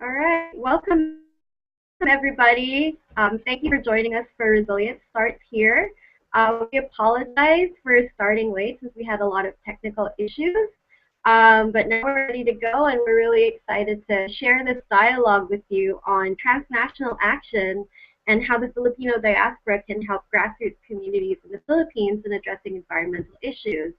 All right, welcome everybody. Thank you for joining us for Resilient Starts here. We apologize for starting late since we had a lot of technical issues, but now we're ready to go and we're really excited to share this dialogue with you on transnational action and how the Filipino diaspora can help grassroots communities in the Philippines in addressing environmental issues.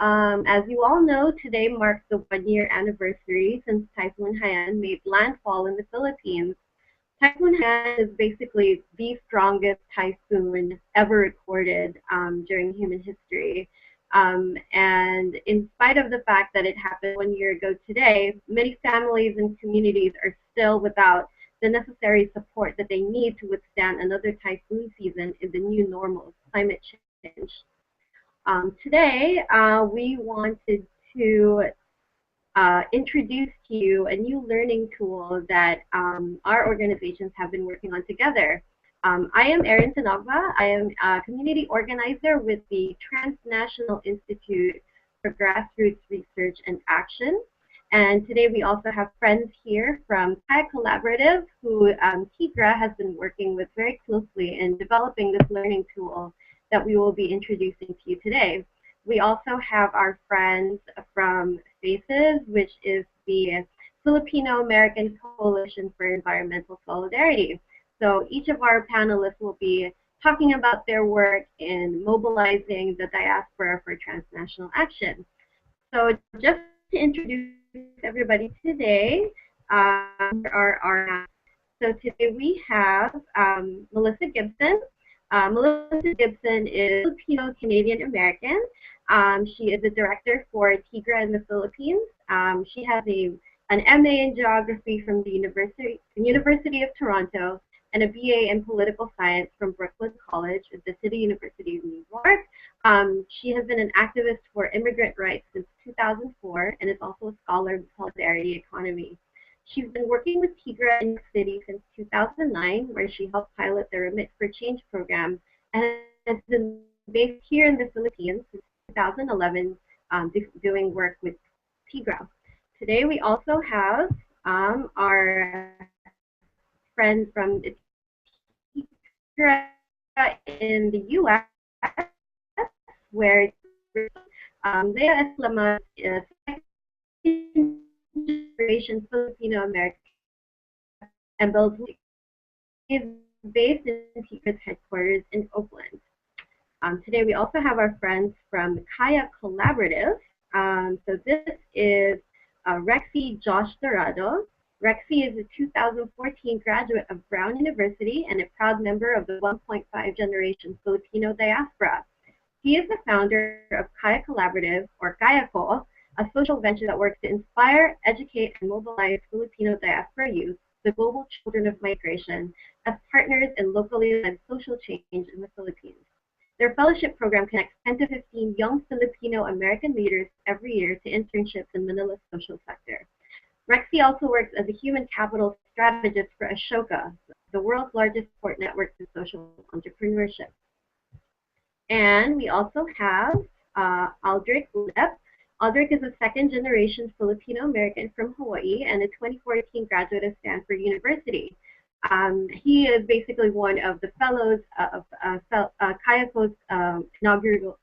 As you all know, today marks the one-year anniversary since Typhoon Haiyan made landfall in the Philippines. Typhoon Haiyan is basically the strongest typhoon ever recorded during human history. And in spite of the fact that it happened 1 year ago today, many families and communities are still without the necessary support that they need to withstand another typhoon season in the new normal of climate change. Today, we wanted to introduce to you a new learning tool that our organizations have been working on together. I am Erin Tanova. I am a community organizer with the Transnational Institute for Grassroots Research and Action. And today we also have friends here from Kaya Collaborative, who TIGRA has been working with very closely in developing this learning tool that we will be introducing to you today. We also have our friends from FACES, which is the Filipino American Coalition for Environmental Solidarity. So each of our panelists will be talking about their work in mobilizing the diaspora for transnational action. So just to introduce everybody today, so today we have Melissa Gibson. Melissa Gibson is Filipino-Canadian American. She is a director for TIGRA in the Philippines. She has an MA in geography from the University of Toronto and a BA in political science from Brooklyn College at the City University of New York. She has been an activist for immigrant rights since 2004 and is also a scholar of the solidarity economy. She's been working with TIGRA in New York City since 2009, where she helped pilot the Remit for Change program, and has been based here in the Philippines since 2011, doing work with TIGRA. Today we also have our friends from TIGRA in the U.S., where Leah Eslama is generation Filipino American and is based in TIGRA's headquarters in Oakland. Today we also have our friends from Kaya Collaborative. So this is Rexy Josh Dorado. Rexy is a 2014 graduate of Brown University and a proud member of the 1.5 generation Filipino diaspora. He is the founder of Kaya Collaborative, or Kaya Co, a social venture that works to inspire, educate, and mobilize Filipino diaspora youth, the global children of migration, as partners in locally led social change in the Philippines. Their fellowship program connects 10 to 15 young Filipino-American leaders every year to internships in Manila's social sector. Rexy also works as a human capital strategist for Ashoka, the world's largest support network for social entrepreneurship. And we also have Aldrich Lep. Aldrich is a second-generation Filipino-American from Hawaii and a 2014 graduate of Stanford University. He is basically one of the fellows of Kaya Co's inaugural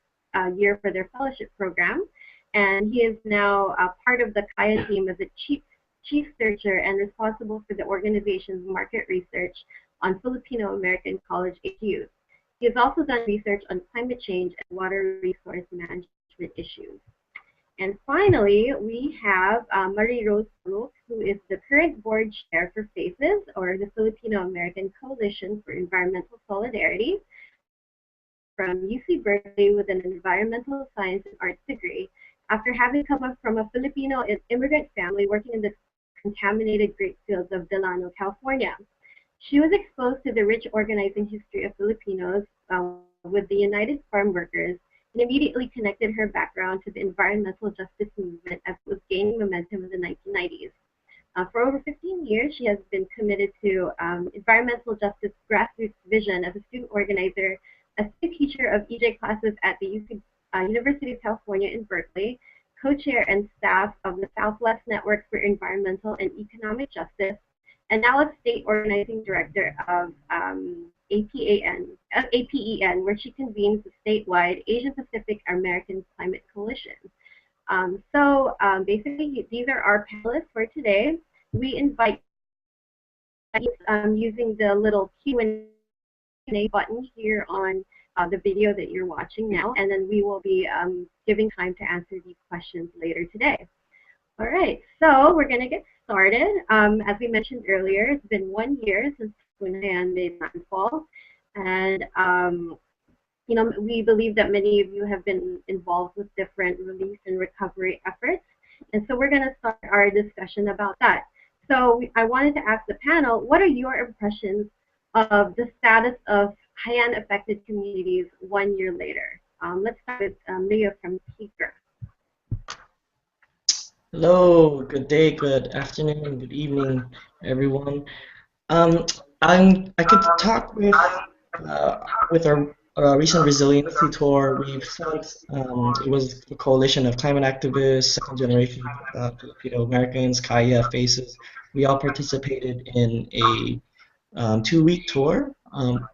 year for their fellowship program, and he is now part of the Kaya team as a chief searcher and responsible for the organization's market research on Filipino-American college-age youth. He has also done research on climate change and water resource management issues. And finally, we have Marie Rose Brooks, who is the current board chair for FACES, or the Filipino-American Coalition for Environmental Solidarity, from UC Berkeley with an environmental science and arts degree, after having come up from a Filipino immigrant family working in the contaminated grape fields of Delano, California. She was exposed to the rich organizing history of Filipinos with the United Farm Workers, and immediately connected her background to the environmental justice movement as it was gaining momentum in the 1990s. For over 15 years, she has been committed to environmental justice grassroots vision as a student organizer, a student teacher of EJ classes at the University of California in Berkeley, co-chair and staff of the Southwest Network for Environmental and Economic Justice, and now a state organizing director of APEN, where she convenes the statewide Asian Pacific American Climate Coalition. Basically, these are our panelists for today. We invite using the little Q&A button here on the video that you're watching now, and then we will be giving time to answer these questions later today. All right, so we're going to get started. As we mentioned earlier, it's been 1 year since Typhoon Haiyan made landfall, and you know, we believe that many of you have been involved with different relief and recovery efforts, and so we're going to start our discussion about that. So I wanted to ask the panel, what are your impressions of the status of Haiyan-affected communities 1 year later? Let's start with Leo from TIGRA. Hello, good day, good afternoon, good evening, everyone. I could talk with our recent resiliency tour. We've sent it was a coalition of climate activists, second generation Filipino Americans, Kaya faces. We all participated in a 2-week tour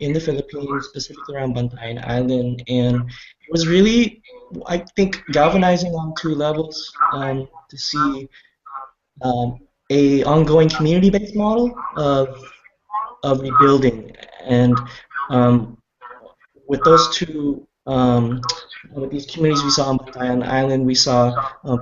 in the Philippines, specifically around Bantayan Island, and it was really, I think, galvanizing on 2 levels to see a ongoing community-based model of rebuilding, and with those two, with these communities we saw on Bantayan Island, we saw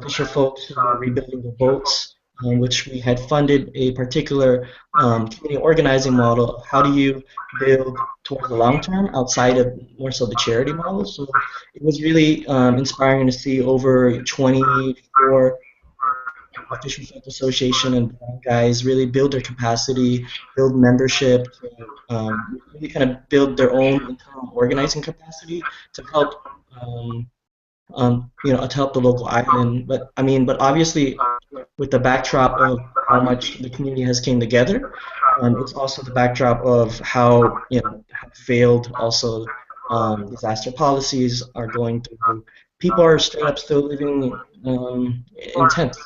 fisher folks who were rebuilding their boats, which we had funded a particular community organizing model of how do you build towards the long term outside of more so the charity model. So it was really inspiring to see over 24 Fisher Folk Association and guys really build their capacity, build membership, really kind of build their own internal organizing capacity to help, to help the local island. But obviously, with the backdrop of how much the community has came together, it's also the backdrop of how how failed also disaster policies are going through. People are straight up still living in tents.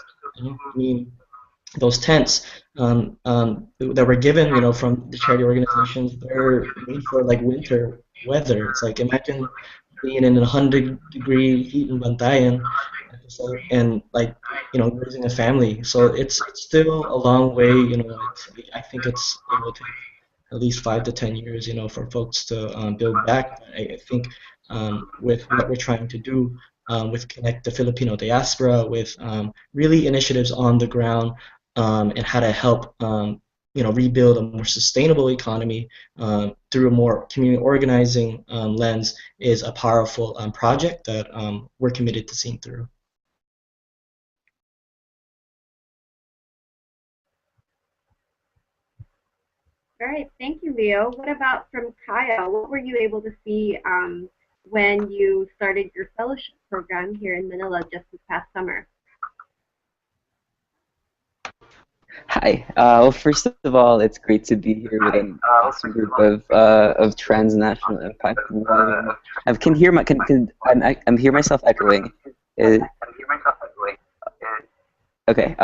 Those tents that were given, from the charity organizations, they're made for like winter weather. It's like imagine being in 100-degree heat in Bantayan, and raising a family. So it's still a long way. I think it will take at least 5 to 10 years, for folks to build back. I think with what we're trying to do with Connect the Filipino Diaspora, with really initiatives on the ground, and how to help rebuild a more sustainable economy through a more community organizing lens is a powerful project that we're committed to seeing through. All right, thank you, Leo. What about from Kaya? What were you able to see when you started your fellowship program here in Manila just this past summer? Hi. Well, first of all, it's great to be here with an awesome group of transnational impact. I can hear I'm hear myself echoing. Okay.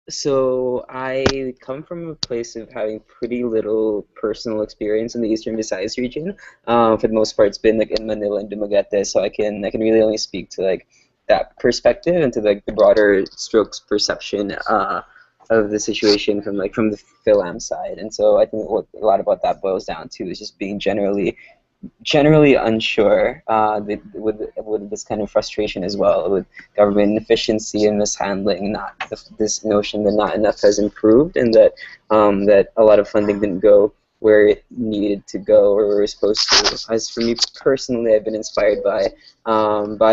So I come from a place of having pretty little personal experience in the Eastern Visayas region. For the most part, it's been like in Manila and Dumaguete, so I can really only speak to like that perspective and to like the broader strokes perception of the situation from the Philam side. And so I think what a lot about that boils down to is just being generally unsure with this kind of frustration as well, with government inefficiency and mishandling, this notion that not enough has improved, and that that a lot of funding didn't go where it needed to go or where it was supposed to. As for me personally, I've been inspired by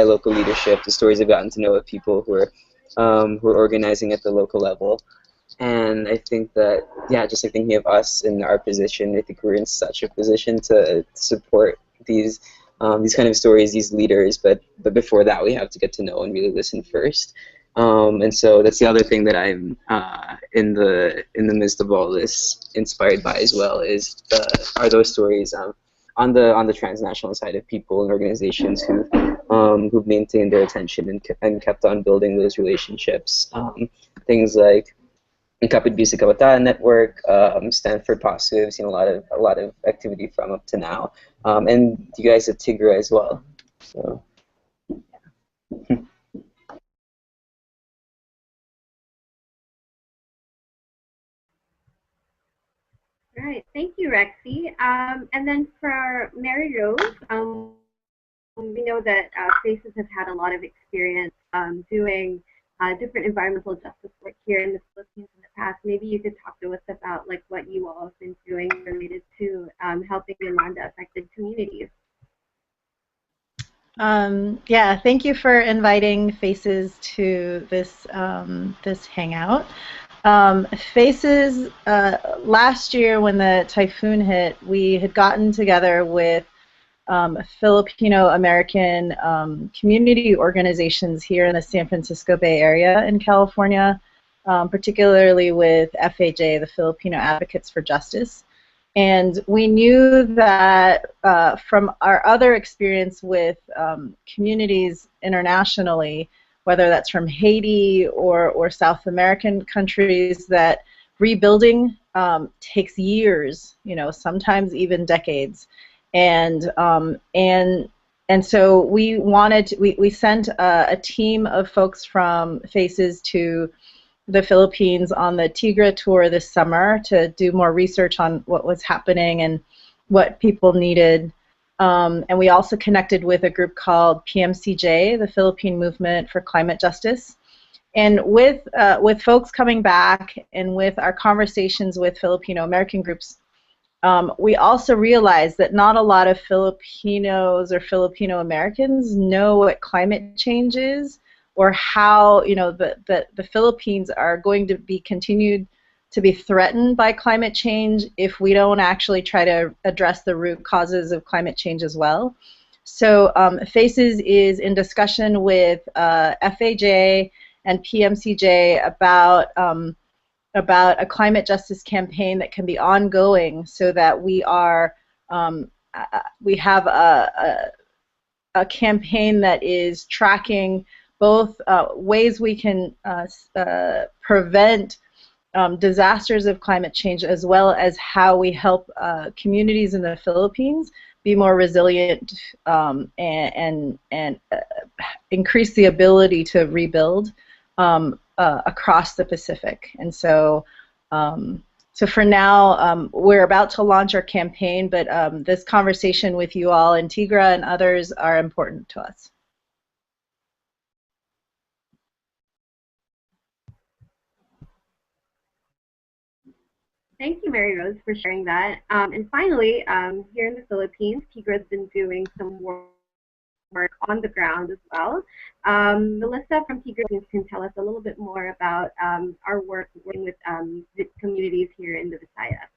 local leadership, the stories I've gotten to know of people who are organizing at the local level. And I think that, yeah, just like thinking of us in our position, I think we're in such a position to support these kind of stories, these leaders. But before that, we have to get to know and really listen first. And so that's the other thing that I'm in the midst of all this inspired by as well, are those stories on the transnational side of people and organizations who who've maintained their attention and kept on building those relationships. Things like Kapit Busy Kabataan Network, Stanford Positive, seen a lot of activity from up to now, and you guys at TIGRA as well. So. All right, thank you, Rexy. And then for Mary Rose, we know that FACES have had a lot of experience doing different environmental justice work here in the Philippines in the past. Maybe you could talk to us about like what you all have been doing related to helping Yolanda affected communities. Yeah, thank you for inviting FACES to this this hangout. FACES, last year when the typhoon hit, we had gotten together with Filipino-American community organizations here in the San Francisco Bay Area in California, particularly with FAJ, the Filipino Advocates for Justice. And we knew that from our other experience with communities internationally, whether that's from Haiti or South American countries, that rebuilding takes years, sometimes even decades. And so we sent a team of folks from FACES to the Philippines on the TIGRA tour this summer to do more research on what was happening and what people needed. And we also connected with a group called PMCJ, the Philippine Movement for Climate Justice. And with folks coming back and with our conversations with Filipino American groups, we also realized that not a lot of Filipinos or Filipino Americans know what climate change is, or how the Philippines are going to be continued to be threatened by climate change if we don't actually try to address the root causes of climate change as well. So FACES is in discussion with FAJ and PMCJ about a climate justice campaign that can be ongoing, so that we have a campaign that is tracking both ways we can prevent disasters of climate change, as well as how we help communities in the Philippines be more resilient and increase the ability to rebuild across the Pacific. And so, so for now, we're about to launch our campaign, but this conversation with you all and TIGRA and others are important to us. Thank you, Mary Rose, for sharing that. And finally, here in the Philippines, TIGRA has been doing some work on the ground as well. Melissa from TIGRA can tell us a little bit more about our work working with the communities here in the Visayas.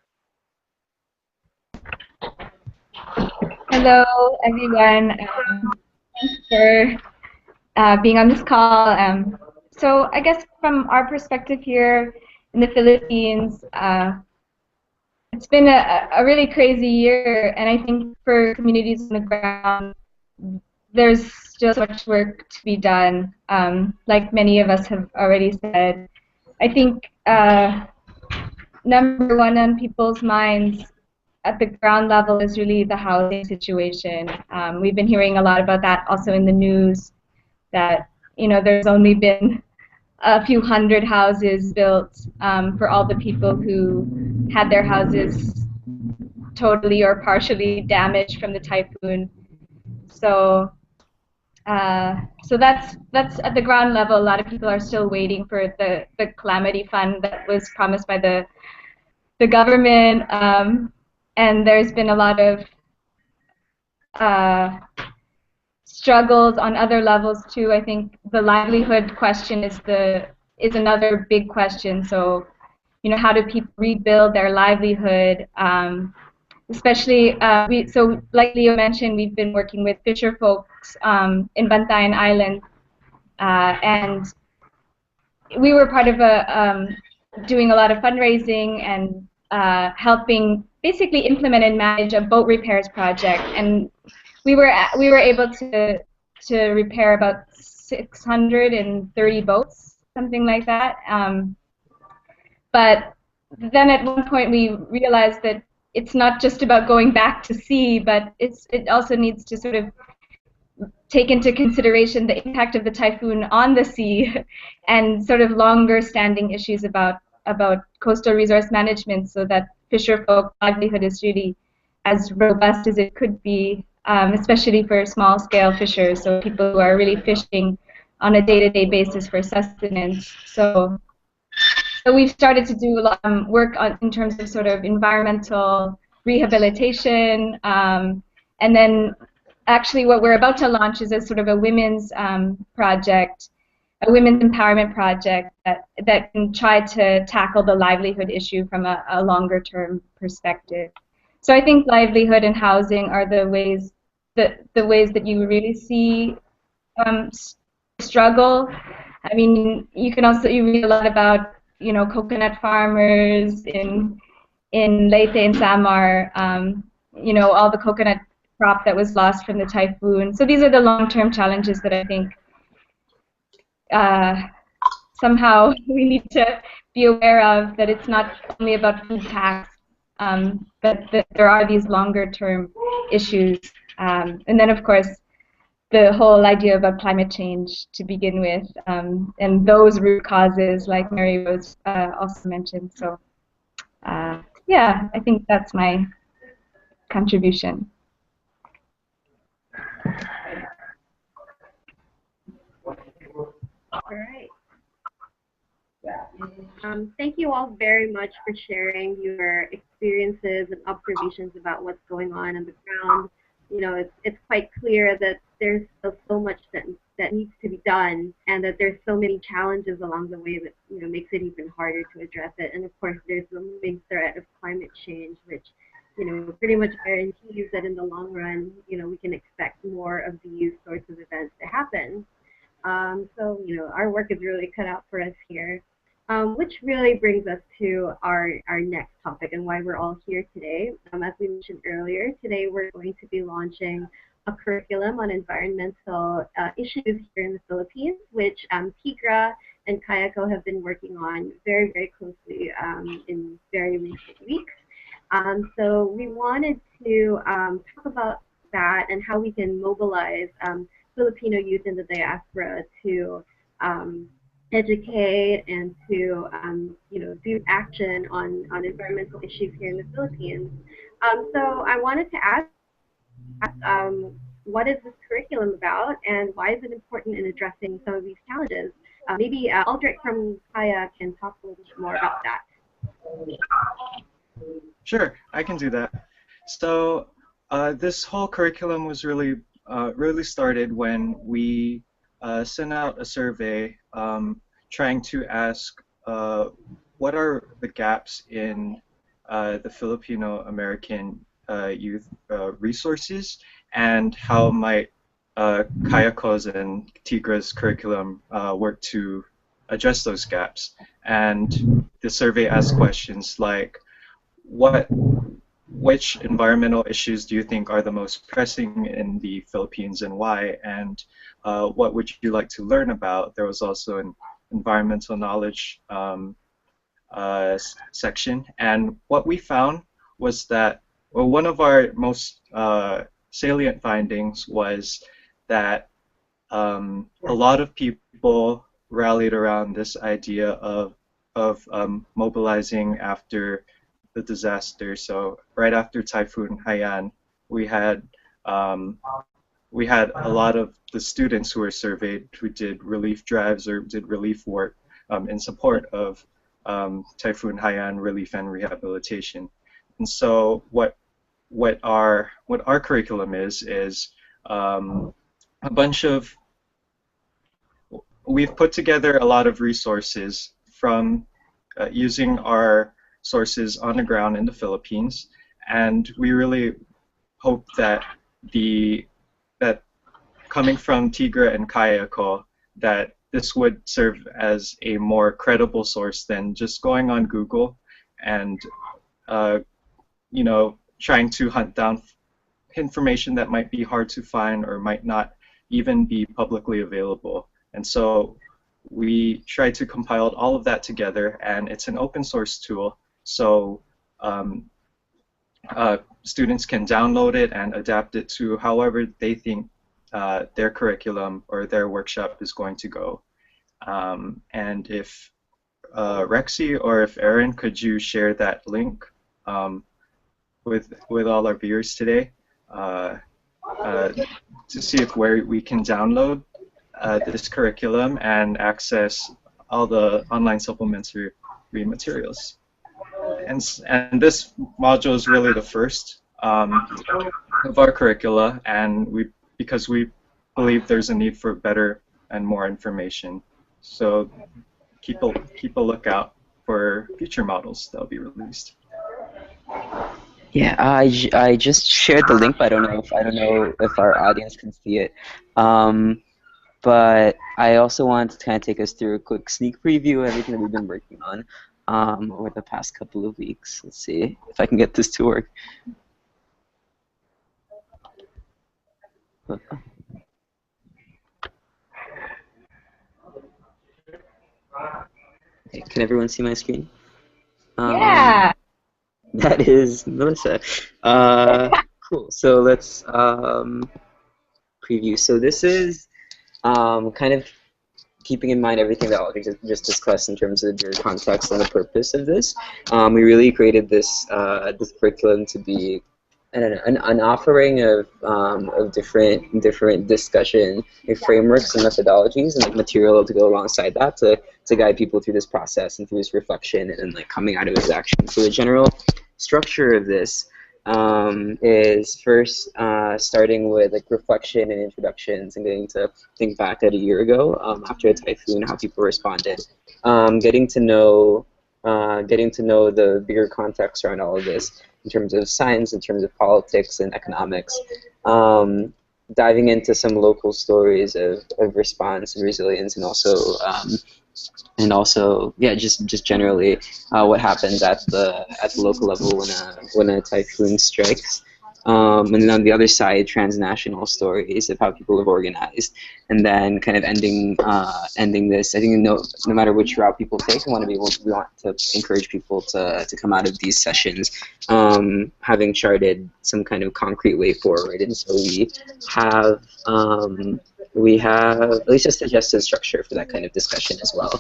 Hello, everyone. Thanks for being on this call. So I guess from our perspective here in the Philippines, it's been a really crazy year, and I think for communities on the ground, there's still so much work to be done. Like many of us have already said, I think number one on people's minds at the ground level is really the housing situation. We've been hearing a lot about that also in the news, that there's only been a few hundred houses built for all the people who had their houses totally or partially damaged from the typhoon. So so that's at the ground level. A lot of people are still waiting for the calamity fund that was promised by the government, and there's been a lot of struggles on other levels too. I think the livelihood question is another big question. So, how do people rebuild their livelihood? Especially, so like Leo mentioned, we've been working with fisher folks in Bantayan Island, and we were part of doing a lot of fundraising and helping basically implement and manage a boat repairs project, and we were able to to repair about 630 boats, something like that. But then at one point we realized that it's not just about going back to sea, but it also needs to sort of take into consideration the impact of the typhoon on the sea and sort of longer standing issues about coastal resource management, so that fisher folk livelihood is really as robust as it could be, especially for small scale fishers, so people who are really fishing on a day-to-day basis for sustenance. So we've started to do a lot of work in terms of sort of environmental rehabilitation, and then actually what we're about to launch is a sort of a women's project, a women's empowerment project that can try to tackle the livelihood issue from a longer term perspective. So I think livelihood and housing are the ways that you really see struggle. I mean, you read a lot about coconut farmers in Leyte and Samar, all the coconut crop that was lost from the typhoon. So these are the long-term challenges that I think somehow we need to be aware of, that it's not only about food tax, but that there are these longer-term issues. And then, of course, the whole idea about climate change to begin with, and those root causes, like Mary Rose also mentioned. So, yeah, I think that's my contribution. All right. Thank you all very much for sharing your experiences and observations about what's going on the ground. It's quite clear that there's still so much that needs to be done, and that there's so many challenges along the way that makes it even harder to address it. And of course, there's the looming threat of climate change, which pretty much guarantees that in the long run, we can expect more of these sorts of events to happen. So our work is really cut out for us here. Which really brings us to our next topic and why we're all here today. As we mentioned earlier, today we're going to be launching a curriculum on environmental issues here in the Philippines, which TIGRA and Kaya Co have been working on very, very closely in very recent weeks. So we wanted to talk about that and how we can mobilize Filipino youth in the diaspora to educate and to do action on environmental issues here in the Philippines. So I wanted to ask, what is this curriculum about, and why is it important in addressing some of these challenges? Maybe Aldrich from Kaya can talk a little bit more about that. Sure, I can do that. So this whole curriculum was really started when we sent out a survey trying to ask what are the gaps in the Filipino-American youth resources, and how might Kaya Co's and TIGRA's curriculum work to address those gaps. And the survey asked questions like, which environmental issues do you think are the most pressing in the Philippines, and why? And what would you like to learn about? There was also an environmental knowledge section. And what we found was that, well, one of our most salient findings was that a lot of people rallied around this idea of mobilizing after the disaster. So right after Typhoon Haiyan, we had a lot of the students who were surveyed who did relief drives or did relief work in support of Typhoon Haiyan relief and rehabilitation. And so what our curriculum is a bunch of, we've put together a lot of resources from using our sources on the ground in the Philippines, and we really hope that coming from TIGRA and Kaya Co, that this would serve as a more credible source than just going on Google and trying to hunt down information that might be hard to find or might not even be publicly available. And so we try to compile all of that together, and it's an open source tool. So students can download it and adapt it to however they think their curriculum or their workshop is going to go. And if Rexy or if Aaron, could you share that link with all our viewers today to see if where we can download this curriculum and access all the online supplementary materials. And this module is really the first of our curricula, and because we believe there's a need for better and more information. So keep a lookout for future models that'll be released. Yeah, I just shared the link, but I don't know if our audience can see it. But I also want to kind of take us through a quick sneak preview of everything that we've been working on over the past couple of weeks. Let's see if I can get this to work. Okay, can everyone see my screen? Yeah. That is Melissa. Cool. So let's preview. So this is kind of keeping in mind everything that Audrey just discussed in terms of your context and the purpose of this. We really created this this curriculum to be an offering of different discussion frameworks and methodologies and like material to go alongside that to guide people through this process and through this reflection and like coming out of this action. So the general structure of this is first starting with like reflection and introductions and getting to think back at a year ago after a typhoon, how people responded, getting to know the bigger context around all of this in terms of science, in terms of politics and economics, diving into some local stories of response and resilience, and also yeah, just generally what happens at the local level when a typhoon strikes. And then on the other side, transnational stories of how people have organized, and then kind of ending this. I think no matter which route people take, we want to encourage people to come out of these sessions having charted some kind of concrete way forward. And so we have at least a suggested structure for that kind of discussion as well.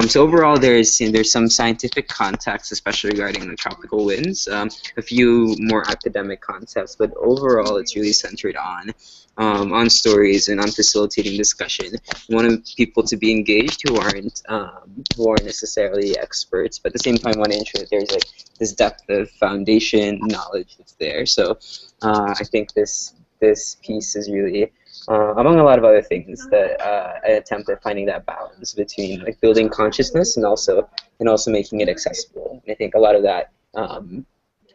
So overall, there's some scientific context, especially regarding the tropical winds, a few more academic concepts, but overall, it's really centered on stories and on facilitating discussion. We want people to be engaged who aren't necessarily experts, but at the same time, want to ensure that there's like this depth of foundation knowledge that's there. So I think this piece is really among a lot of other things that an attempt at finding that balance between like building consciousness and also making it accessible. And I think a lot of that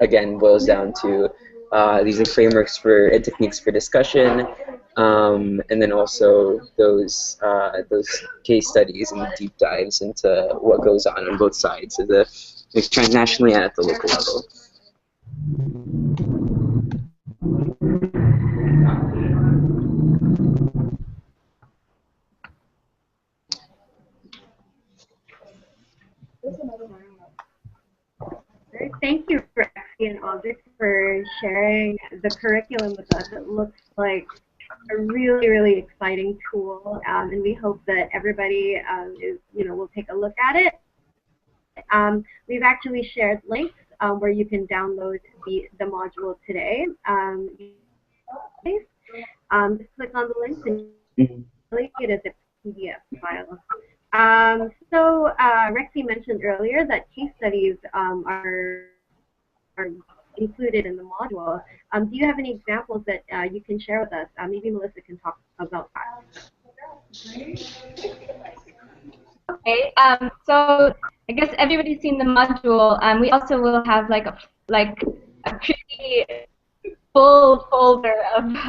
again boils down to these are frameworks and techniques for discussion, and then also those case studies and deep dives into what goes on both sides of transnationally and at the local level. Thank you, Rexy and Audrey, for sharing the curriculum with us. It looks like a really, really exciting tool, and we hope that everybody will take a look at it. We've actually shared links where you can download the module today. Just click on the links and link it as a PDF file. So Rexy mentioned earlier that case studies are included in the module. Do you have any examples that you can share with us? Maybe Melissa can talk about that. Okay. So I guess everybody's seen the module. We also will have like a pretty full folder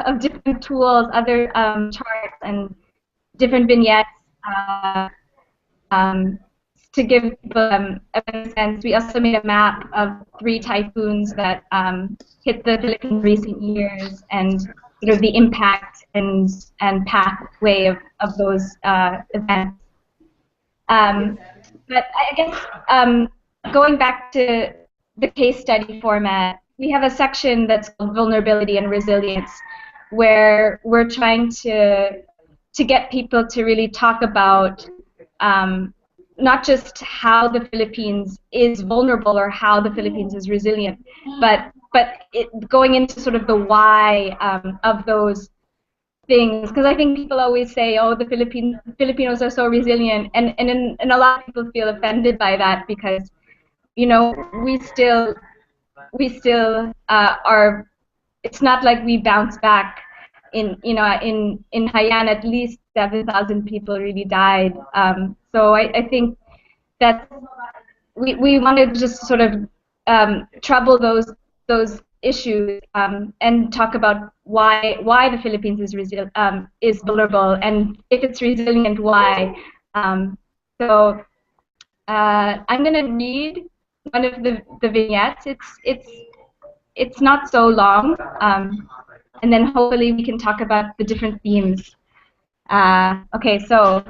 of different tools, other charts, and different vignettes. To give people a sense, we also made a map of 3 typhoons that hit the Philippines in recent years, and sort of the impact and pathway of those events. But I guess going back to the case study format, we have a section that's called Vulnerability and Resilience, where we're trying to get people to really talk about not just how the Philippines is vulnerable or how the Philippines is resilient, but going into sort of the why of those things, because I think people always say, "Oh, the Filipinos are so resilient," and a lot of people feel offended by that because, you know, we still are. It's not like we bounce back. In Haiyan, at least 7,000 people really died. So I think that we wanted to just sort of trouble those issues and talk about why the Philippines is vulnerable, and if it's resilient, why. So I'm going to read one of the vignettes. It's not so long, and then hopefully we can talk about the different themes. Okay, so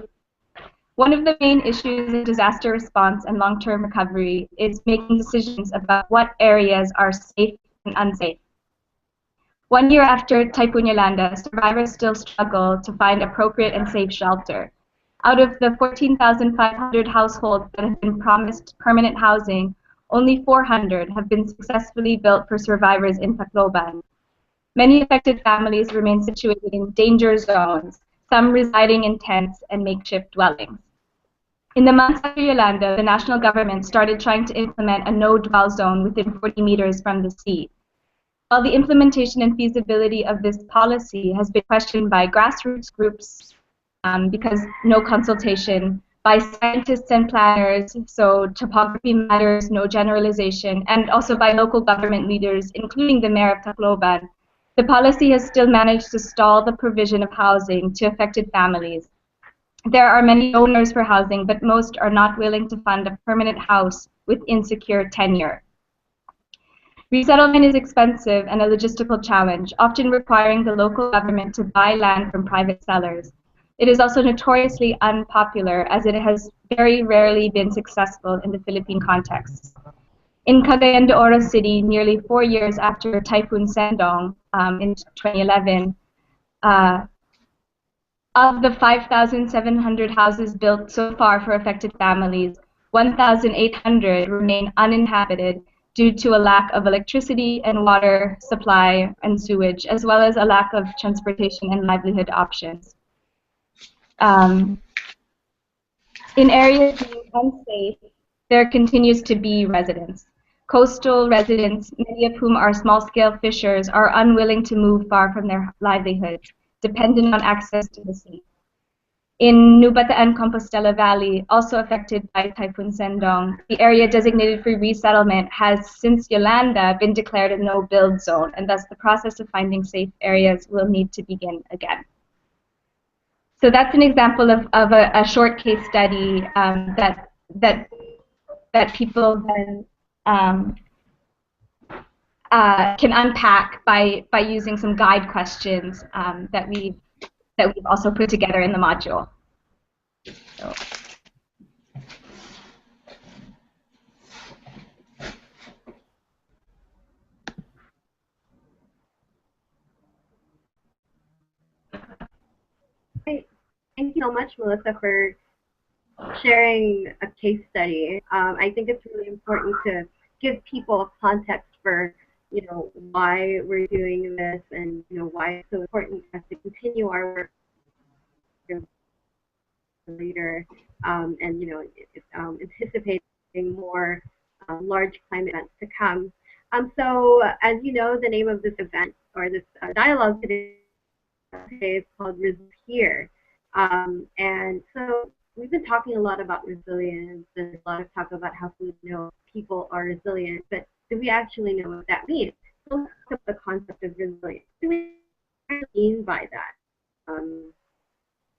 one of the main issues in disaster response and long-term recovery is making decisions about what areas are safe and unsafe. 1 year after Typhoon Yolanda, survivors still struggle to find appropriate and safe shelter. Out of the 14,500 households that have been promised permanent housing, only 400 have been successfully built for survivors in Tacloban. Many affected families remain situated in danger zones, some residing in tents and makeshift dwellings. In the months after Yolanda, the national government started trying to implement a no-dwell zone within 40 meters from the sea. While the implementation and feasibility of this policy has been questioned by grassroots groups because no consultation, by scientists and planners, so topography matters, no generalization, and also by local government leaders, including the mayor of Tacloban, the policy has still managed to stall the provision of housing to affected families. There are many donors for housing, but most are not willing to fund a permanent house with insecure tenure. Resettlement is expensive and a logistical challenge, often requiring the local government to buy land from private sellers. It is also notoriously unpopular, as it has very rarely been successful in the Philippine context. In Cagayan de Oro City, nearly 4 years after Typhoon Sendong in 2011, of the 5,700 houses built so far for affected families, 1,800 remain uninhabited due to a lack of electricity and water supply and sewage, as well as a lack of transportation and livelihood options. In areas deemed unsafe, there continues to be residents. Coastal residents, many of whom are small-scale fishers, are unwilling to move far from their livelihoods, dependent on access to the sea. In New Bataan Compostela Valley, also affected by Typhoon Sendong, the area designated for resettlement has, since Yolanda, been declared a no-build zone, and thus the process of finding safe areas will need to begin again. So that's an example of a short case study that people then can unpack by using some guide questions that we've also put together in the module. So. Thank you so much, Melissa, for sharing a case study. I think it's really important to give people a context for, why we're doing this, and why it's so important for us to continue our work later, and anticipating more large climate events to come. So, as you know, the name of this event or this dialogue today is called Resilience Here. And so we've been talking a lot about resilience and a lot of talk about how people are resilient, but do we actually know what that means? So let's look at the concept of resilience. What do we mean by that?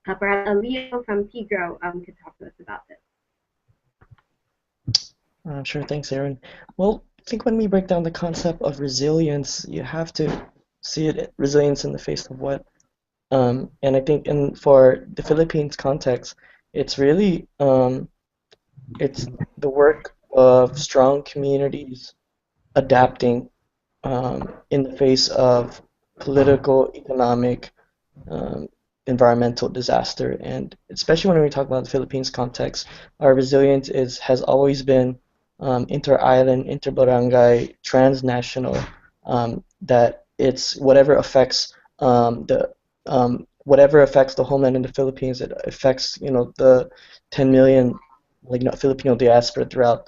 Perhaps Leo from TIGRA could talk to us about this. Sure, thanks, Aaron. Well, I think when we break down the concept of resilience, you have to see it resilience in the face of what. And I think for the Philippines context, it's really it's the work of strong communities adapting in the face of political, economic, um, environmental disaster. And especially when we talk about the Philippines context, our resilience has always been inter-island, inter-barangay, transnational. That it's whatever affects the homeland in the Philippines, it affects the 10 million Filipino diaspora throughout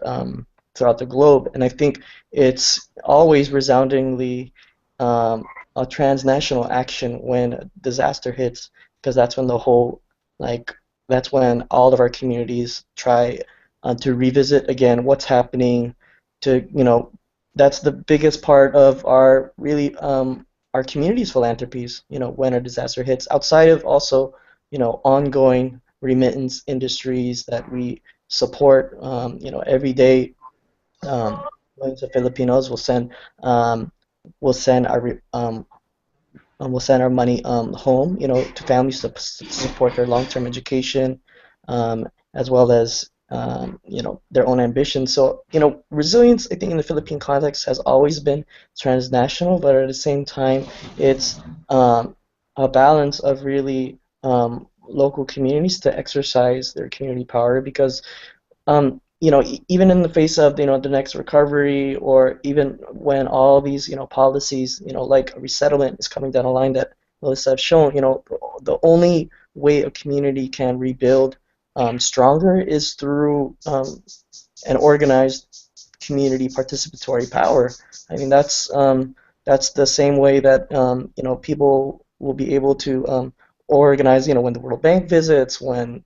the globe. And I think it's always resoundingly a transnational action when a disaster hits, because that's when like that's when all of our communities try to revisit again what's happening. To that's the biggest part of our community's philanthropies. When a disaster hits, outside of also ongoing remittance industries that we support. Every day, millions of Filipinos um, will send we'll send our money home, to families to support their long-term education, um, as well as their own ambitions. So, resilience, I think, in the Philippine context has always been transnational, but at the same time, it's a balance of really local communities to exercise their community power, because even in the face of the next recovery, or even when all these policies like resettlement is coming down the line that Melissa have shown, the only way a community can rebuild stronger is through an organized community participatory power. I mean, that's the same way that people will be able to organize. When the World Bank visits, when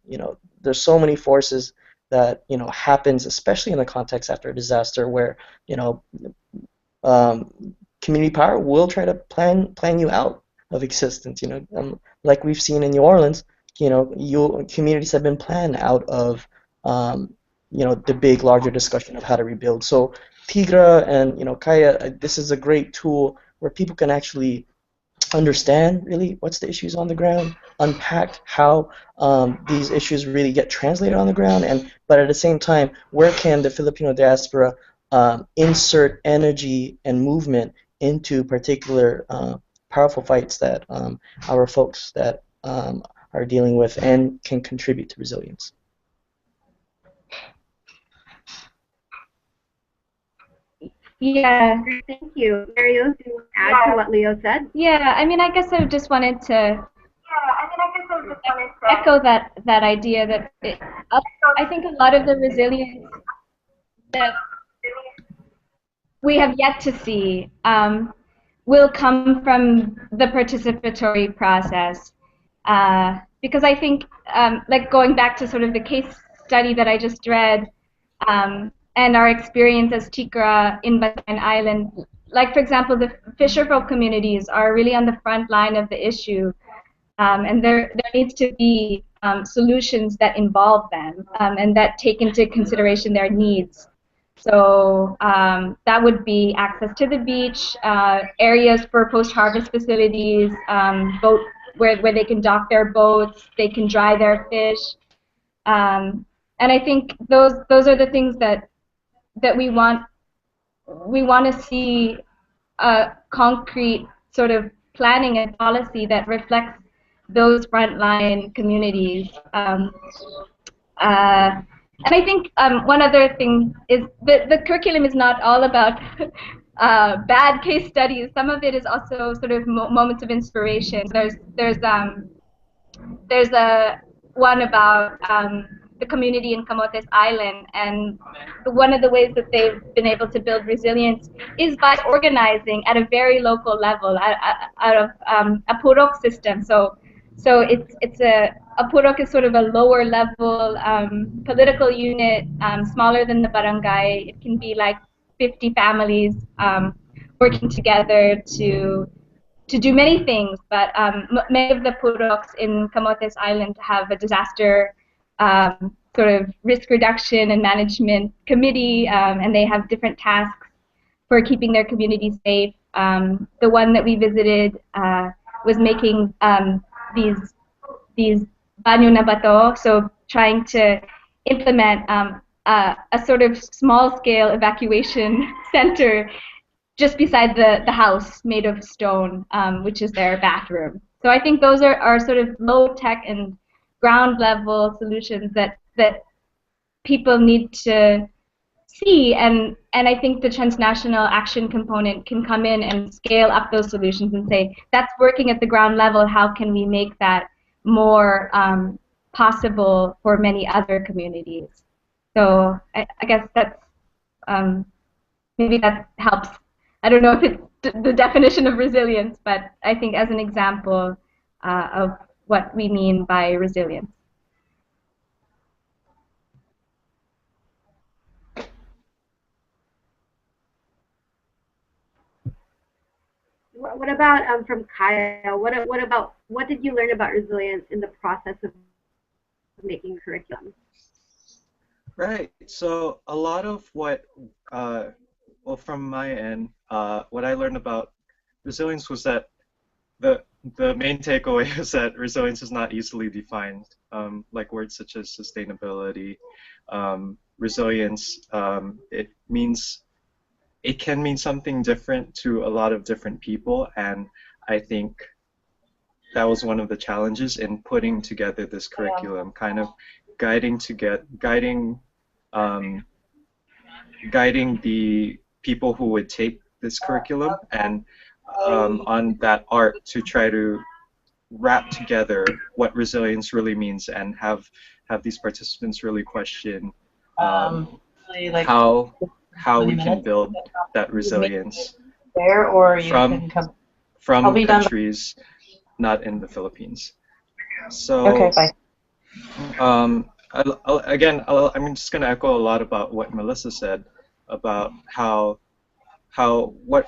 there's so many forces that happens, especially in the context after a disaster, where you know um, community power will try to plan you out of existence. Like we've seen in New Orleans, communities have been planned out of the big larger discussion of how to rebuild. So TIGRA and Kaya, this is a great tool where people can actually understand really what's the issues on the ground, unpack how these issues really get translated on the ground, and but at the same time, where can the Filipino diaspora insert energy and movement into particular powerful fights that our folks that are dealing with, and can contribute to resilience. Yeah. Great, thank you. Mario, do you want to add to what Leo said? Yeah, I mean, I guess I just wanted to echo that idea that I think a lot of the resilience that we have yet to see will come from the participatory process. Because I think, like going back to sort of the case study that I just read, and our experience as TIGRA in Bantayan Island, like for example, the fisherfolk communities are really on the front line of the issue. And there needs to be solutions that involve them and that take into consideration their needs. So that would be access to the beach, areas for post-harvest facilities, boat where they can dock their boats, they can dry their fish, and I think those are the things that we want. We want to see a concrete sort of planning and policy that reflects those frontline communities. And I think one other thing is that the curriculum is not all about bad case studies. Some of it is also sort of moments of inspiration. There's a one about the community in Camotes Island, and one of the ways that they've been able to build resilience is by organizing at a very local level out of a purok system. So it's a purok is sort of a lower level political unit, smaller than the barangay. It can be like 50 families working together to do many things, but many of the puroks in Camotes Island have a disaster sort of risk reduction and management committee, and they have different tasks for keeping their community safe. The one that we visited was making these banyo na bato, so trying to implement a sort of small-scale evacuation center just beside the house made of stone, which is their bathroom. So I think those are sort of low-tech and ground-level solutions that people need to see, and I think the transnational action component can come in and scale up those solutions and say, that's working at the ground level, how can we make that more possible for many other communities? So I guess that's, maybe that helps. I don't know if it's the definition of resilience, but I think as an example of what we mean by resilience. What about from Kaya? What did you learn about resilience in the process of making curriculum? Right. So a lot of what, well, from my end, what I learned about resilience was that the the main takeaway is that resilience is not easily defined. Like words such as sustainability, resilience, it can mean something different to a lot of different people, and I think that was one of the challenges in putting together this curriculum, kind of guiding um, guiding the people who would take this curriculum and on that art to try to wrap together what resilience really means and have these participants really question Like how 20 we can minutes build that resilience there, or you from can come. I'll from be done. countries not in the Philippines. Okay, So fine. I'm just going to echo a lot about what Melissa said about how what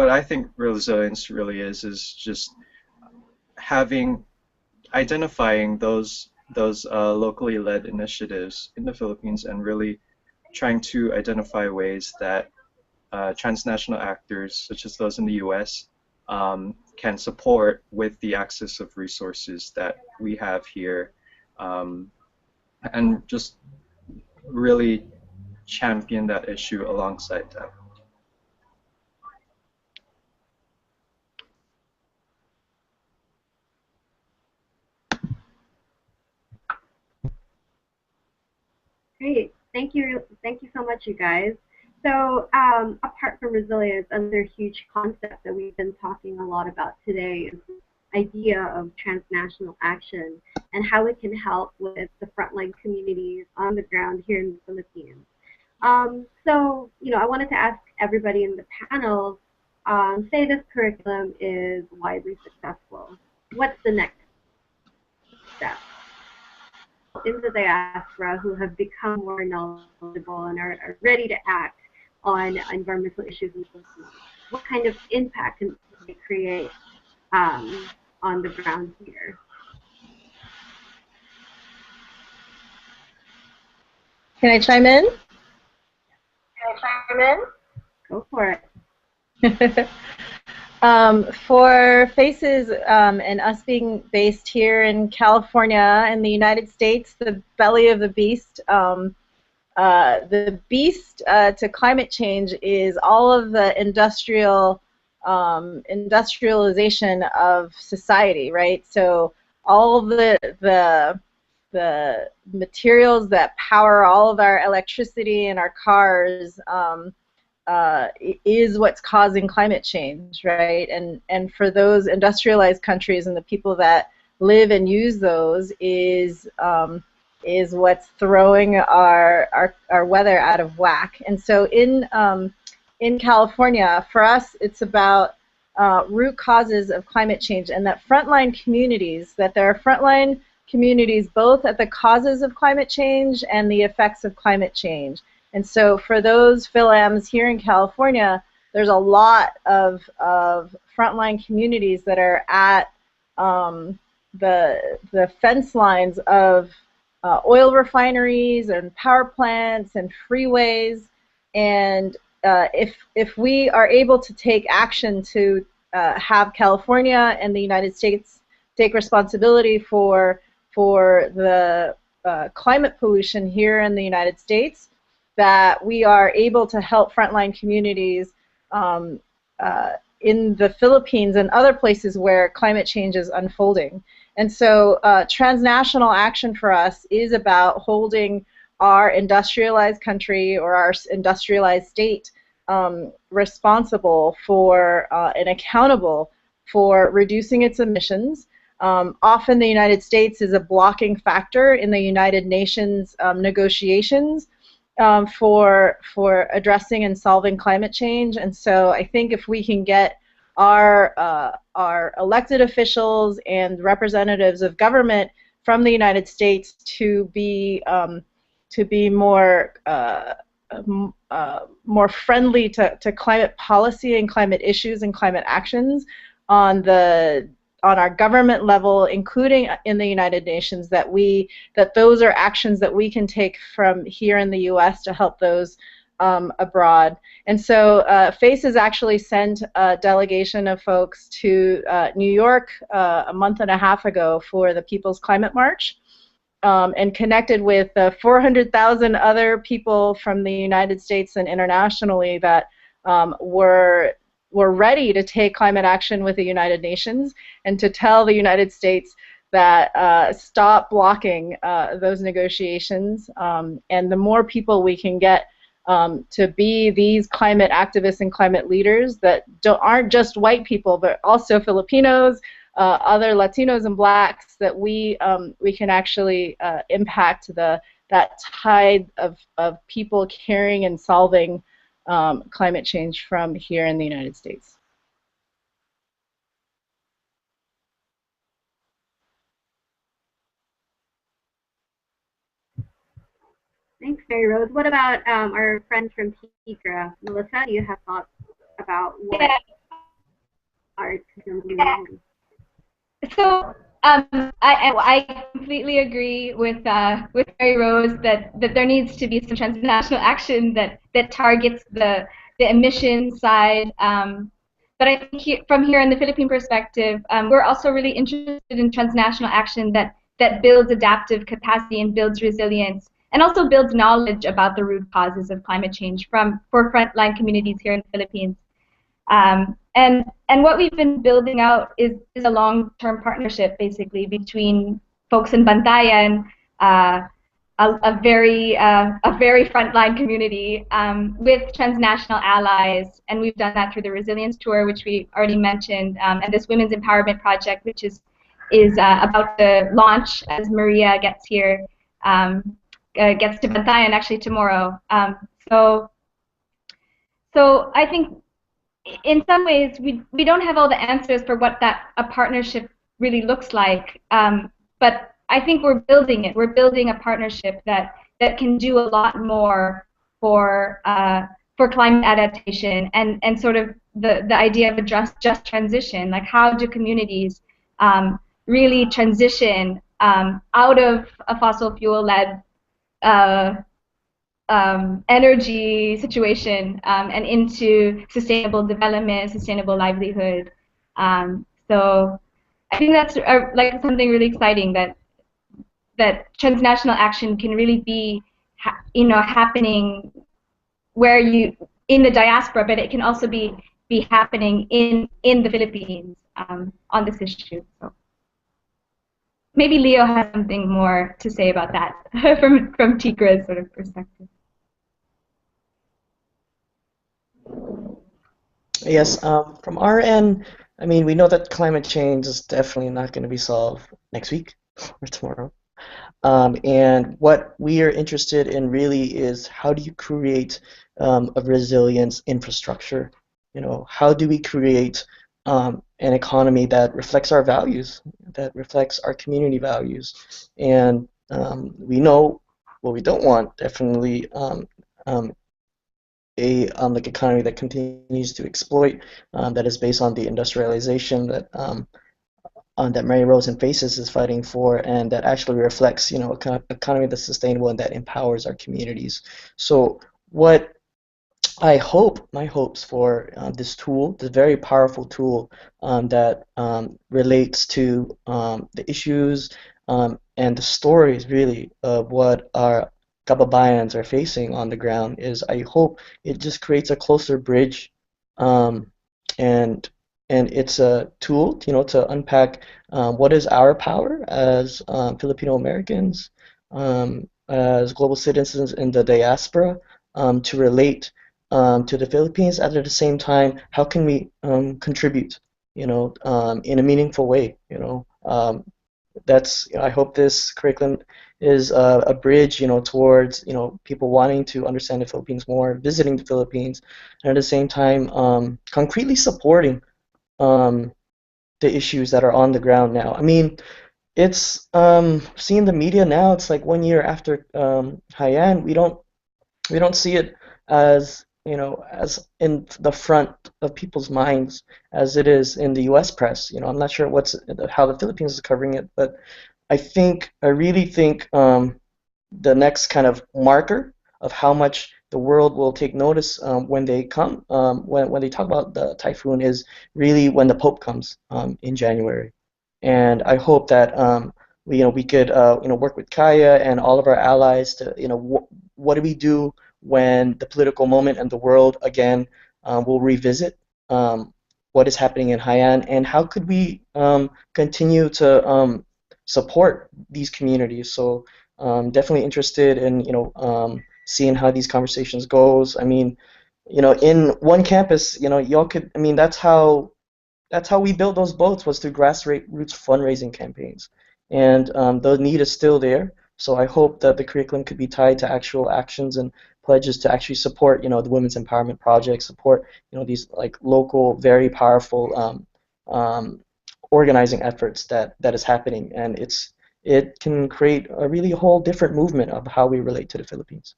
I think resilience really is just identifying those locally led initiatives in the Philippines and really trying to identify ways that transnational actors, such as those in the U.S., can support with the access of resources that we have here, and just really champion that issue alongside them. Great, thank you so much, you guys. So apart from resilience, another huge concept that we've been talking a lot about today is the idea of transnational action and how it can help with the frontline communities on the ground here in the Philippines. So, I wanted to ask everybody in the panel, say this curriculum is widely successful. What's the next step? In the diaspora who have become more knowledgeable and are ready to act on environmental issues in the Philippines. What kind of impact can they create on the ground here? Can I chime in? Go for it. For FACES and us being based here in California in the United States, the belly of the beast, to climate change is all of the industrialization of society, right? So all of the materials that power all of our electricity and our cars is what's causing climate change, right? And for those industrialized countries and the people that live and use those is what's throwing our weather out of whack. And so in California, for us, it's about root causes of climate change, and that frontline communities, that there are frontline communities both at the causes of climate change and the effects of climate change. And so for those PhilAms here in California, there's a lot of frontline communities that are at the fence lines of oil refineries and power plants and freeways, and if we are able to take action to have California and the United States take responsibility for the climate pollution here in the United States, that we are able to help frontline communities in the Philippines and other places where climate change is unfolding. And so transnational action for us is about holding our industrialized country or our industrialized state responsible for and accountable for reducing its emissions. Often the United States is a blocking factor in the United Nations negotiations for addressing and solving climate change. And so I think if we can get our elected officials and representatives of government from the United States to be more more friendly to climate policy and climate issues and climate actions on our government level, including in the United Nations, that those are actions that we can take from here in the U.S. to help those abroad. And so FACES actually sent a delegation of folks to New York a month and a half ago for the People's Climate March, and connected with 400,000 other people from the United States and internationally that were ready to take climate action with the United Nations and to tell the United States that stop blocking those negotiations. And the more people we can get to be these climate activists and climate leaders that aren't just white people, but also Filipinos, other Latinos and blacks, that we can actually impact that tide of people caring and solving climate change from here in the United States. Thanks, Mary Rose. What about our friends from TIGRA? Melissa, do you have thoughts about what are doing? So I completely agree with Mary Rose that there needs to be some transnational action that targets the emission side. But I think from here in the Philippine perspective, we're also really interested in transnational action that builds adaptive capacity and builds resilience, and also builds knowledge about the root causes of climate change for frontline communities here in the Philippines. And what we've been building out is a long-term partnership, basically, between folks in Bantayan, a very frontline community, with transnational allies, and we've done that through the Resilience Tour, which we already mentioned, and this Women's Empowerment Project, which is about to launch as Maria gets here, gets to Bantayan actually tomorrow. So I think, in some ways, we don't have all the answers for what a partnership really looks like, but I think we're building it. We're building a partnership that can do a lot more for climate adaptation and sort of the idea of a just transition. Like, how do communities really transition out of a fossil fuel-led energy situation and into sustainable development, sustainable livelihood. So I think that's like something really exciting, that transnational action can really be happening where in the diaspora, but it can also be happening in the Philippines on this issue. So maybe Leo has something more to say about that from TIGRA's sort of perspective. Yes, from our end, I mean, we know that climate change is definitely not going to be solved next week or tomorrow. And what we are interested in really is, how do you create a resilience infrastructure? How do we create an economy that reflects our values, that reflects our community values? And we know what we don't want, definitely, like economy that continues to exploit, that is based on the industrialization that Mary Rose and FACES is fighting for, and that actually reflects, an economy that's sustainable and that empowers our communities. So what I hope my hopes for this tool, this very powerful tool that relates to the issues and the stories really of what our kababayans are facing on the ground is I hope it just creates a closer bridge um, and it's a tool, to unpack what is our power as Filipino Americans, as global citizens in the diaspora, to relate to the Philippines. At the same time, how can we contribute, in a meaningful way? I hope this curriculum is a bridge, towards, people wanting to understand the Philippines more, visiting the Philippines, and at the same time, concretely supporting um, the issues that are on the ground now. I mean, it's seeing the media now. It's like 1 year after Haiyan, we don't see it as as in the front of people's minds as it is in the U.S. press. I'm not sure how the Philippines is covering it, but I really think the next kind of marker of how much the world will take notice when they come when they talk about the typhoon is really when the Pope comes in January, and I hope that we could work with Kaya and all of our allies to what do we do when the political moment and the world again will revisit what is happening in Haiyan, and how could we continue to support these communities. So definitely interested in seeing how these conversations goes. I mean, in one campus, y'all could. I mean, that's how we built those boats, was through grassroots fundraising campaigns, and the need is still there. So I hope that the curriculum could be tied to actual actions and pledges to actually support the women's empowerment project, support these like local, very powerful um, organizing efforts that is happening, and it can create a really whole different movement of how we relate to the Philippines.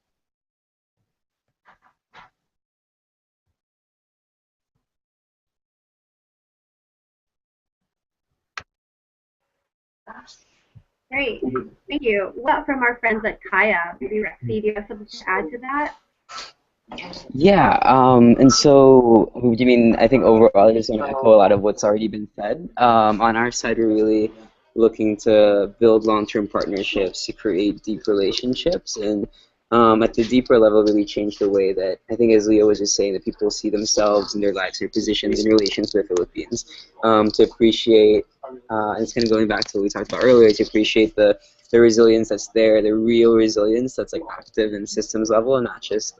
Great, thank you. What from our friends at Kaya? Maybe Rexy, do you have something to add to that? Yeah, and so you mean I think overall I just want to echo a lot of what's already been said. On our side, we're really looking to build long-term partnerships to create deep relationships, and at the deeper level, really change the way that I think, as Leo was just saying, that people see themselves and their lives, their positions in relation to the Philippines. To appreciate, and it's kind of going back to what we talked about earlier, to appreciate the resilience that's there, the real resilience that's like active in systems level, and not just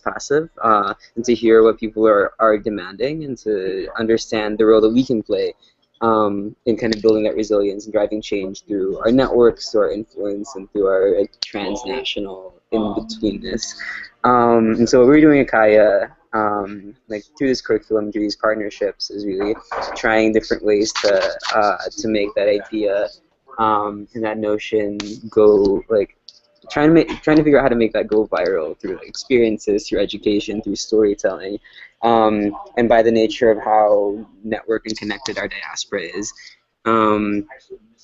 passive, and to hear what people are demanding, and to understand the role that we can play in kind of building that resilience and driving change through our networks, through our influence, and through our transnational in-betweenness. And so what we're doing at Kaya, like through this curriculum, through these partnerships, is really trying different ways to make that idea and that notion go like trying to figure out how to make that go viral through like, experiences, through education, through storytelling, and by the nature of how networked and connected our diaspora is.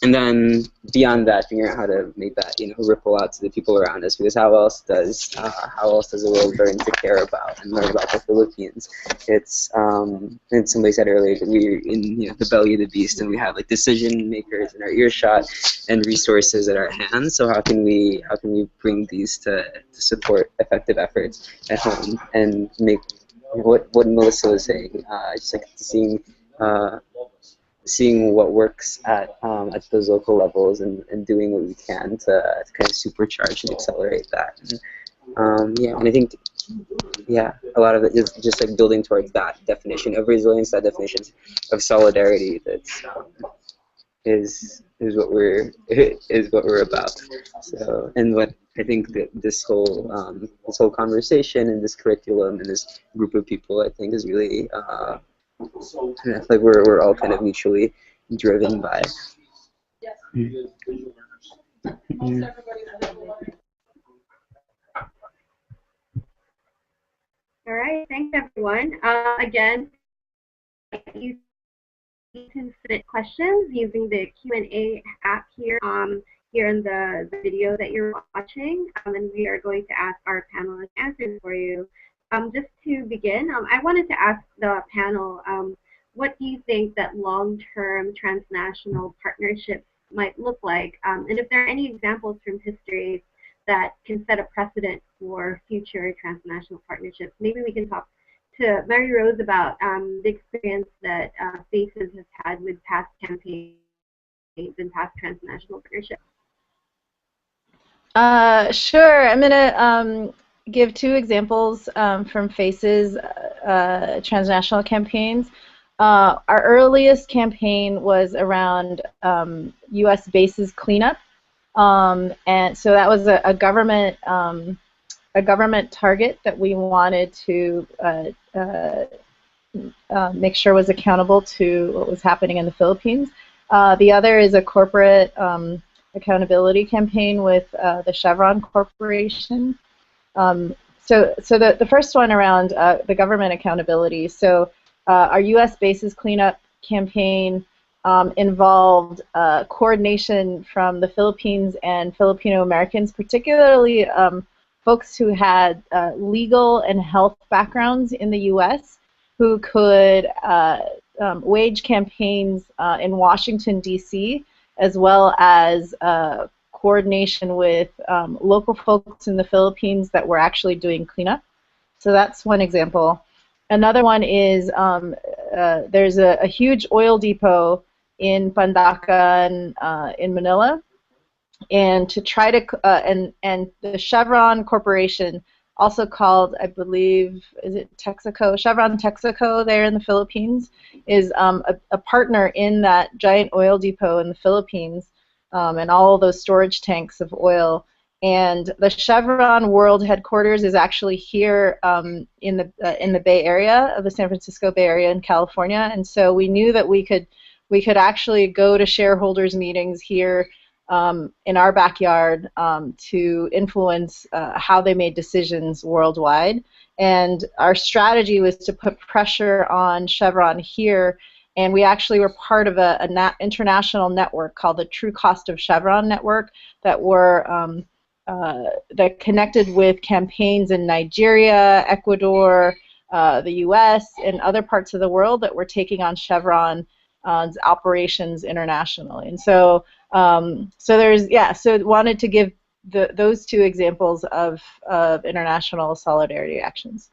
And then beyond that, figuring out how to make that ripple out to the people around us, because how else does the world learn to care about and learn about the Philippines? It's and somebody said earlier that we're in the belly of the beast, and we have like decision makers in our earshot and resources at our hands. So how can we bring these to support effective efforts at home and make what Melissa was saying, just like seeing what works at those local levels, and doing what we can to kind of supercharge and accelerate that. And I think a lot of it is just like building towards that definition of resilience, that definition of solidarity. That's is what we're about. So, and what I think that this whole conversation and this curriculum and this group of people, I think, is really like we're all kind of mutually driven by. Mm. All right, thanks everyone. Again, you can submit questions using the Q&A app here in the video that you're watching, and we are going to ask our panelists answers for you. just to begin, I wanted to ask the panel, what do you think that long-term transnational partnerships might look like? And if there are any examples from history that can set a precedent for future transnational partnerships. Maybe we can talk to Mary Rose about the experience that FACES has had with past campaigns and past transnational partnerships. Sure. I'm going to give two examples from FACES transnational campaigns. Our earliest campaign was around U.S. bases cleanup, and so that was a government target that we wanted to make sure was accountable to what was happening in the Philippines. The other is a corporate accountability campaign with the Chevron Corporation. So the first one around the government accountability. So our U.S. bases cleanup campaign involved coordination from the Philippines and Filipino Americans, particularly folks who had legal and health backgrounds in the U.S. who could wage campaigns in Washington, D.C., as well as coordination with local folks in the Philippines that were actually doing cleanup. So that's one example. Another one is there's a huge oil depot in Pandacan in Manila, and to try to and the Chevron Corporation, also called, I believe, is it Texaco? Chevron Texaco there in the Philippines is a partner in that giant oil depot in the Philippines and all of those storage tanks of oil. And the Chevron World Headquarters is actually here in the Bay Area of the San Francisco Bay Area in California. And so we knew that we could actually go to shareholders meetings here in our backyard to influence how they made decisions worldwide. And our strategy was to put pressure on Chevron here, and we actually were part of an international network called the True Cost of Chevron Network that that connected with campaigns in Nigeria, Ecuador, the U.S., and other parts of the world that were taking on Chevron's operations internationally. And so so wanted to give those two examples of international solidarity actions.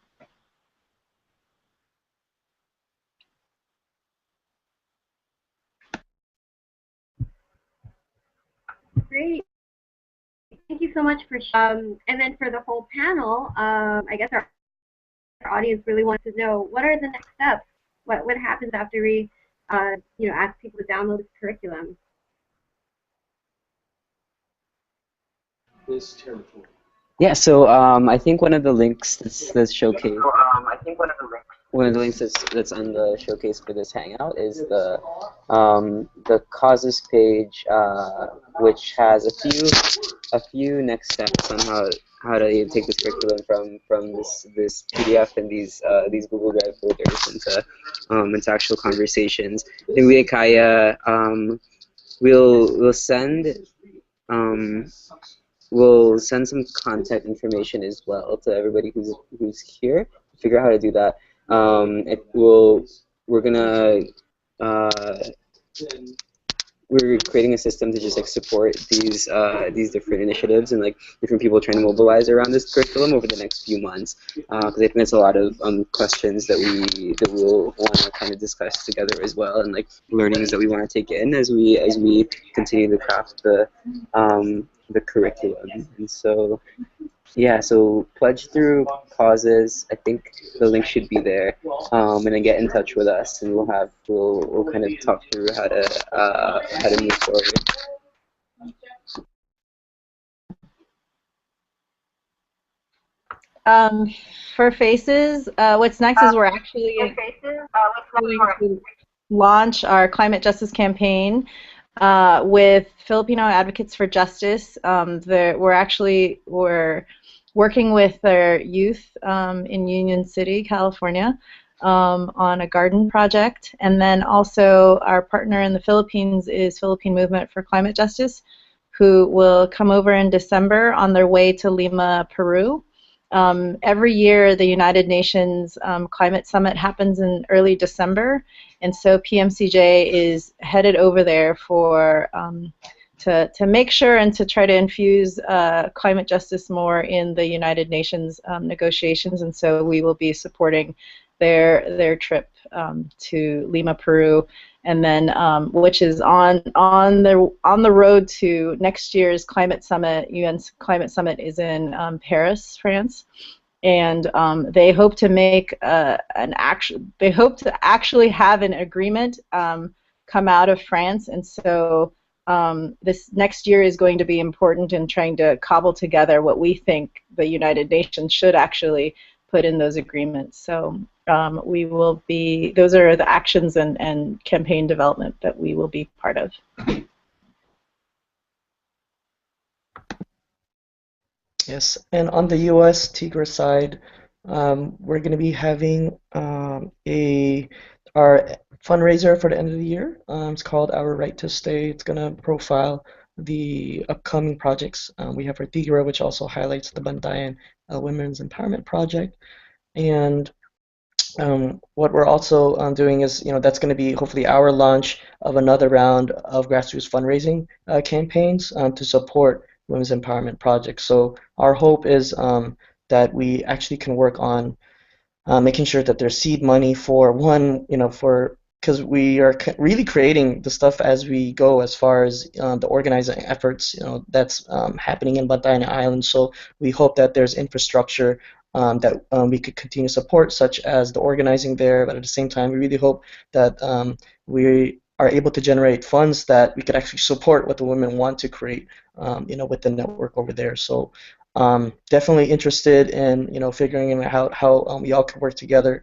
Great. Thank you so much for sharing. And then for the whole panel, I guess our audience really wants to know, what are the next steps? What happens after we ask people to download this curriculum? This territory. Yeah, so I think one of the links that's showcased. One of the links that's on the showcase for this hangout is the causes page, which has a few next steps on how to take this curriculum from this PDF and these Google Drive folders into actual conversations. I think we at Kaya we'll send some contact information as well to everybody who's here to figure out how to do that. We're creating a system to just like support these different initiatives and like different people trying to mobilize around this curriculum over the next few months, because I think there's a lot of questions that we'll want to kind of discuss together as well, and like learnings that we want to take in as we continue to craft the curriculum. And so yeah, so pledge through causes. I think the link should be there, and then get in touch with us, and we'll kind of talk through how to move forward. For FACES, what's next is we're actually going to launch our climate justice campaign with Filipino Advocates for Justice. We're working with their youth in Union City, California, on a garden project. And then also our partner in the Philippines is Philippine Movement for Climate Justice, who will come over in December on their way to Lima, Peru. every year the United Nations Climate Summit happens in early December, and so PMCJ is headed over there for to make sure and to try to infuse climate justice more in the United Nations negotiations, and so we will be supporting their trip to Lima, Peru, and then which is on the road to next year's climate summit. UN's climate summit is in Paris, France, and they hope to make They hope to actually have an agreement come out of France, and so this next year is going to be important in trying to cobble together what we think the United Nations should actually put in those agreements. So we will be, those are the actions and campaign development that we will be part of. Yes, and on the U.S. TIGRA side, we're going to be having our fundraiser for the end of the year. It's called Our Right to Stay. It's going to profile the upcoming projects. We have our TIGRA, which also highlights the Bantayan Women's Empowerment Project. And what we're also doing is, that's going to be hopefully our launch of another round of grassroots fundraising campaigns to support women's empowerment projects. So our hope is that we actually can work on making sure that there's seed money for one, because we are really creating the stuff as we go as far as the organizing efforts, that's happening in Bantayan Island. So we hope that there's infrastructure that we could continue to support, such as the organizing there, but at the same time, we really hope that we are able to generate funds that we could actually support what the women want to create, with the network over there. So definitely interested in, figuring out how we all can work together,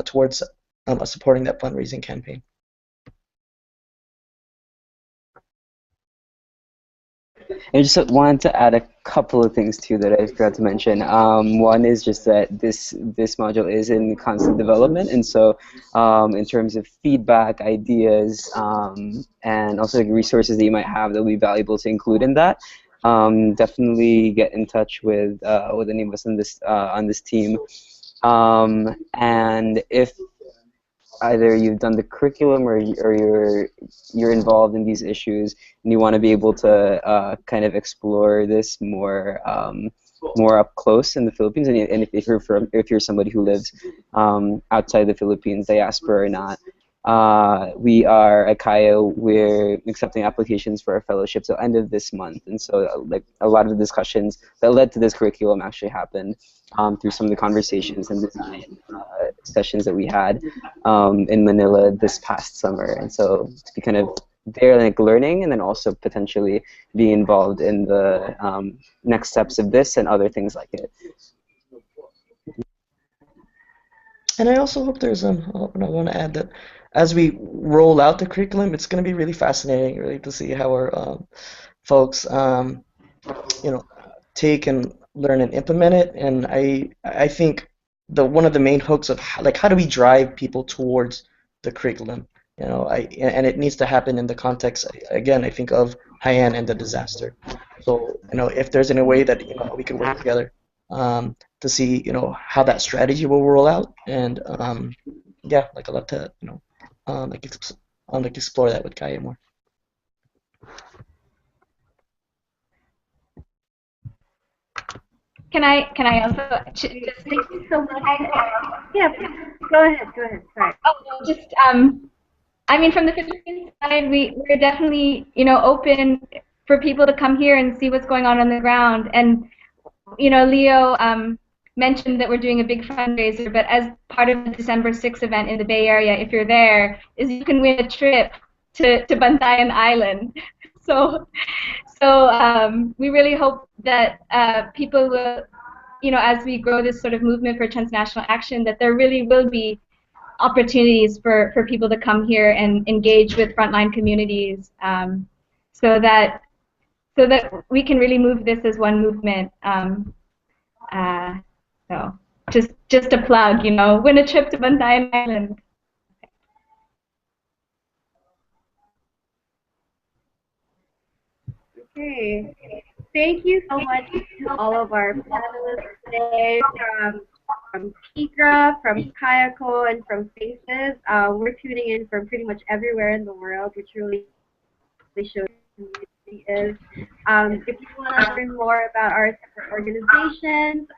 towards supporting that fundraising campaign. I just wanted to add a couple of things too that I forgot to mention. One is just that this module is in constant development, and so in terms of feedback, ideas, and also resources that you might have that will be valuable to include in that, definitely get in touch with any of us on this team. And if either you've done the curriculum or you're involved in these issues and you want to be able to kind of explore this more more up close in the Philippines, and if you're somebody who lives outside the Philippines, diaspora or not, we are at Kaya, we're accepting applications for our fellowship till end of this month, and so like a lot of the discussions that led to this curriculum actually happened through some of the conversations and design sessions that we had in Manila this past summer, and so to be kind of there, like learning, and then also potentially being involved in the next steps of this and other things like it. And I also hope there's I want to add that as we roll out the curriculum, it's going to be really fascinating, really, to see how our folks, take and learn and implement it. And I think one of the main hooks of how do we drive people towards the curriculum, and it needs to happen in the context, again, I think of Haiyan and the disaster. So if there's any way that we can work together to see how that strategy will roll out, and yeah, I'd love to explore that with Kaya more. Can I also just Thank you so much. Yeah, go ahead. Sorry. just I mean, from the Philippines side, we're definitely open for people to come here and see what's going on the ground. And Leo mentioned that we're doing a big fundraiser, but as part of the December 6th event in the Bay Area, if you're there, is you can win a trip to Bantayan Island. So we really hope that people will, as we grow this sort of movement for transnational action, that there really will be opportunities for people to come here and engage with frontline communities, so that we can really move this as one movement. So just a plug, win a trip to Bantayan Island. Okay. thank you so much to all of our panelists today from TIGRA, from Kaya Co, and from Faces. We're tuning in from pretty much everywhere in the world, which really shows who the community is. If you want to learn more about our separate organizations,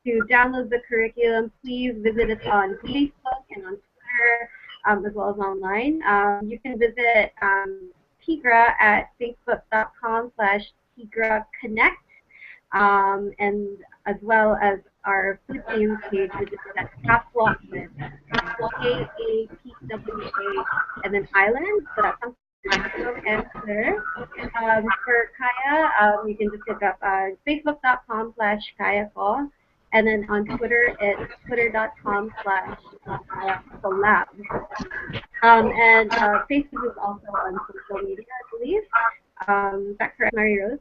to download the curriculum, please visit us on Facebook and on Twitter, as well as online. You can visit TIGRA at facebook.com/TIGRA Connect, and as well as our Philippines page, which is at Kapwa with KAPWA and then Island. So that's on Facebook and Twitter. For Kaya, you can just look up facebook.com/Kaya Co. And then on Twitter, it's twitter.com/collab. And Facebook is also on social media, I believe. Is that correct, Mary Rose?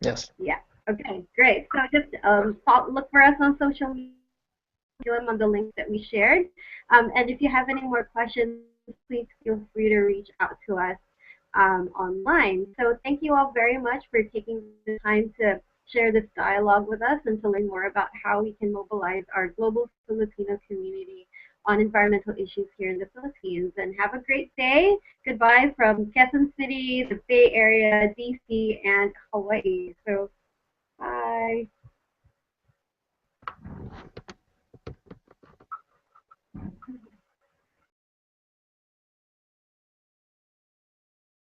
Yes. Yeah. Okay, great. So just look for us on social media on the links that we shared. And if you have any more questions, please feel free to reach out to us online. So thank you all very much for taking the time to share this dialogue with us and to learn more about how we can mobilize our global Filipino community on environmental issues here in the Philippines. And have a great day. Goodbye from Quezon City, the Bay Area, DC, and Hawaii. So bye.